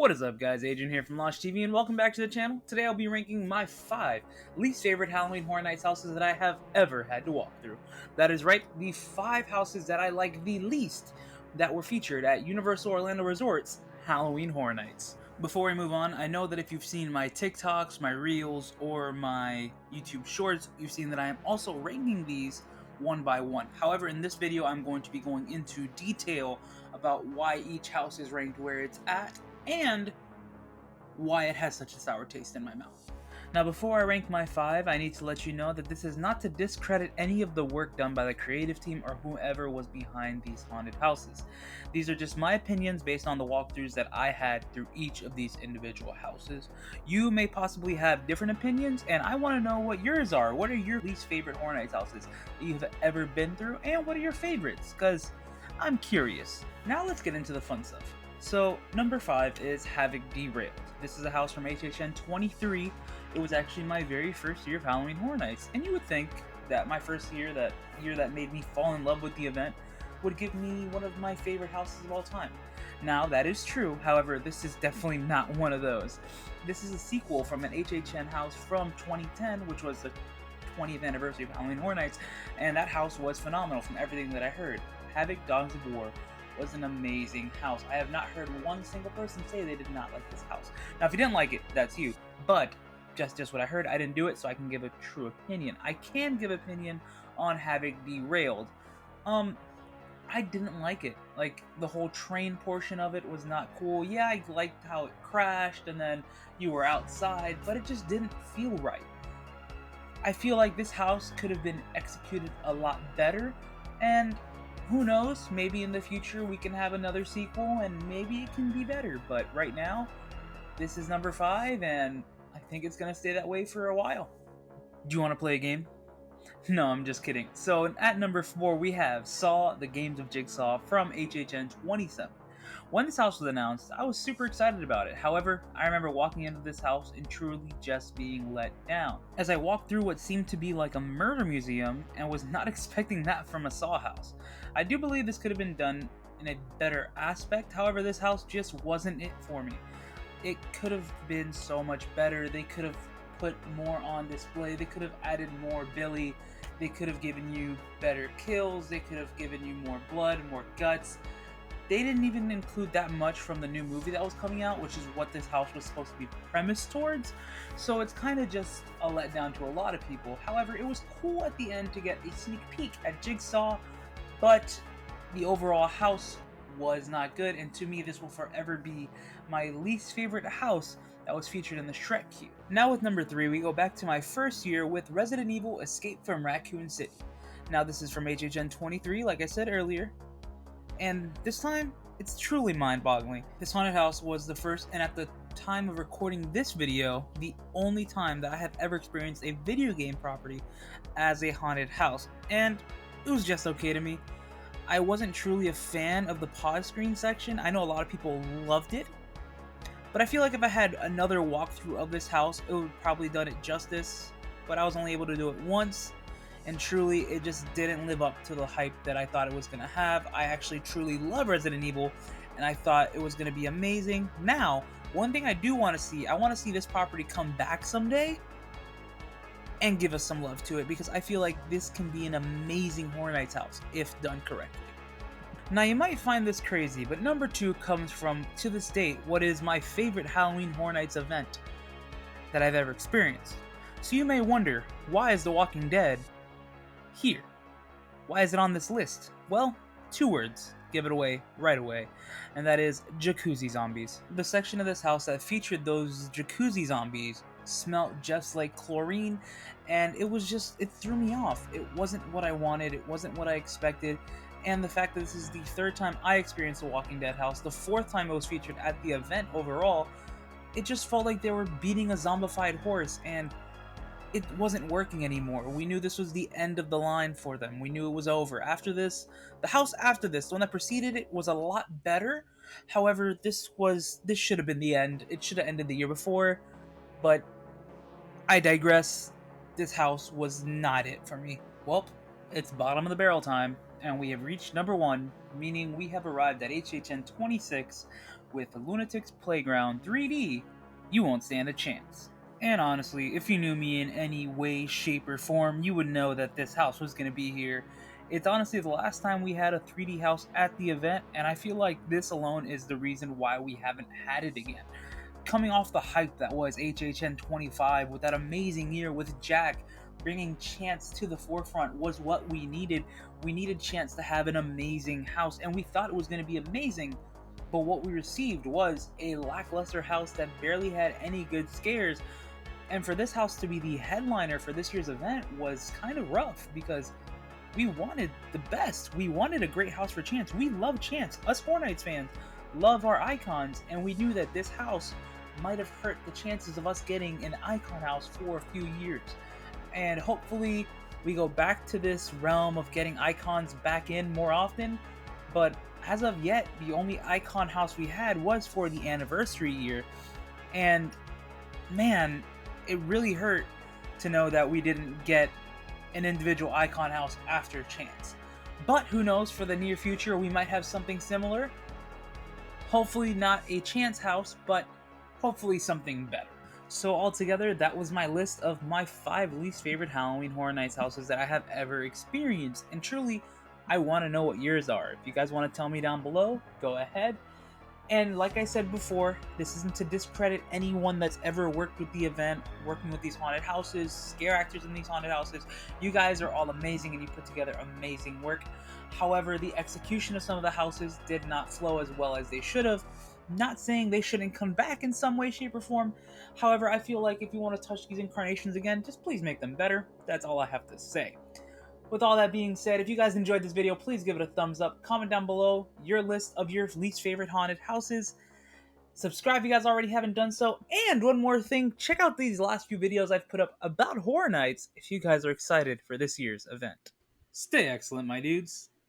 What is up, guys? Adrian here from Launch TV, and welcome back to the channel. Today I'll be ranking my 5 least favorite Halloween Horror Nights houses that I have ever had to walk through. That is right, the 5 houses that I like the least that were featured at Universal Orlando Resort's Halloween Horror Nights. Before we move on, I know that if you've seen my TikToks, my Reels, or my YouTube Shorts, you've seen that I am also ranking these one by one. However, in this video, I'm going to be going into detail about why each house is ranked where it's at, and why it has such a sour taste in my mouth. Now, before I rank my 5, I need to let you know that this is not to discredit any of the work done by the creative team or whoever was behind these haunted houses. These are just my opinions based on the walkthroughs that I had through each of these individual houses. You may possibly have different opinions, and I want to know what yours are. What are your least favorite Horror Nights houses that you've ever been through, and what are your favorites? Because I'm curious. Now let's get into the fun stuff. So, number 5 is Havoc Derailed. This is a house from HHN 23. It was actually my very first year of Halloween Horror Nights, and you would think that my first year, that year that made me fall in love with the event, would give me one of my favorite houses of all time. Now, that is true, however, this is definitely not one of those. This is a sequel from an HHN house from 2010, which was the 20th anniversary of Halloween Horror Nights, and that house was phenomenal from everything that I heard. Havoc Dogs of War was an amazing house. I have not heard one single person say they did not like this house. Now, if you didn't like it, that's you. But just what I heard, I didn't do it, so I can give a true opinion. I can give opinion on Havoc Derailed. I didn't like it. Like, the whole train portion of it was not cool. Yeah, I liked how it crashed and then you were outside, but it just didn't feel right. I feel like this house could have been executed a lot better, and who knows, maybe in the future we can have another sequel and maybe it can be better, but right now, this is number 5 and I think it's going to stay that way for a while. Do you want to play a game? No, I'm just kidding. So at number 4 we have Saw, the Games of Jigsaw from HHN 27. When this house was announced, I was super excited about it. However, I remember walking into this house and truly just being let down, as I walked through what seemed to be like a murder museum and was not expecting that from a Saw house. I do believe this could have been done in a better aspect, however this house just wasn't it for me. It could have been so much better. They could have put more on display. They could have added more Billy. They could have given you better kills. They could have given you more blood, more guts. They didn't even include that much from the new movie that was coming out, which is what this house was supposed to be premised towards. So it's kind of just a letdown to a lot of people. However, it was cool at the end to get a sneak peek at Jigsaw, but the overall house was not good, and to me this will forever be my least favorite house that was featured in the Shrek queue. Now with number 3, we go back to my first year with Resident Evil Escape from Raccoon City. Now this is from HHN 23, like I said earlier, and this time, it's truly mind-boggling. This haunted house was the first, and at the time of recording this video, the only time that I have ever experienced a video game property as a haunted house, and it was just okay to me. I wasn't truly a fan of the pause screen section. I know a lot of people loved it, but I feel like if I had another walkthrough of this house, it would probably done it justice, but I was only able to do it once, and truly, it just didn't live up to the hype that I thought it was going to have. I actually truly love Resident Evil, and I thought it was going to be amazing. Now, one thing I do want to see, I want to see this property come back someday and give us some love to it, because I feel like this can be an amazing Horror Nights house if done correctly. Now, you might find this crazy, but number 2 comes from, to this date, what is my favorite Halloween Horror Nights event that I've ever experienced. So you may wonder, why is The Walking Dead here? Why is it on this list? Well, 2 words give it away right away, and that is jacuzzi zombies. The section of this house that featured those jacuzzi zombies smelled just like chlorine, and it threw me off. It wasn't what I wanted, it wasn't what I expected, and the fact that this is the 3rd time I experienced the Walking Dead house, the 4th time it was featured at the event overall, it just felt like they were beating a zombified horse, and it wasn't working anymore. We knew this was the end of the line for them. We knew it was over. After this, the house after this, the one that preceded it, was a lot better. However, this should have been the end. It should have ended the year before, but I digress. This house was not it for me. Well, it's bottom of the barrel time, and we have reached number 1, meaning we have arrived at HHN 26 with Lunatics Playground 3D, you won't stand a chance. And honestly, if you knew me in any way, shape, or form, you would know that this house was going to be here. It's honestly the last time we had a 3D house at the event, and I feel like this alone is the reason why we haven't had it again. Coming off the hype that was HHN 25 with that amazing year with Jack, bringing Chance to the forefront was what we needed. We needed Chance to have an amazing house, and we thought it was going to be amazing, but what we received was a lackluster house that barely had any good scares. And for this house to be the headliner for this year's event was kind of rough because we wanted the best. We wanted a great house for Chance. We love Chance. Us Horror Nights fans love our icons, and we knew that this house might have hurt the chances of us getting an icon house for a few years. And hopefully we go back to this realm of getting icons back in more often. But as of yet, the only icon house we had was for the anniversary year. And man, it really hurt to know that we didn't get an individual icon house after Chance. But who knows, for the near future we might have something similar. Hopefully not a Chance house, but hopefully something better. So altogether, that was my list of my 5 least favorite Halloween Horror Nights houses that I have ever experienced. And truly, I want to know what yours are. If you guys want to tell me down below, go ahead. And like I said before, this isn't to discredit anyone that's ever worked with the event, working with these haunted houses, scare actors in these haunted houses. You guys are all amazing and you put together amazing work. However, the execution of some of the houses did not flow as well as they should have. Not saying they shouldn't come back in some way, shape, or form. However, I feel like if you want to touch these incarnations again, just please make them better. That's all I have to say. With all that being said, if you guys enjoyed this video, please give it a thumbs up. Comment down below your list of your least favorite haunted houses. Subscribe if you guys already haven't done so. And one more thing, check out these last few videos I've put up about Horror Nights if you guys are excited for this year's event. Stay excellent, my dudes.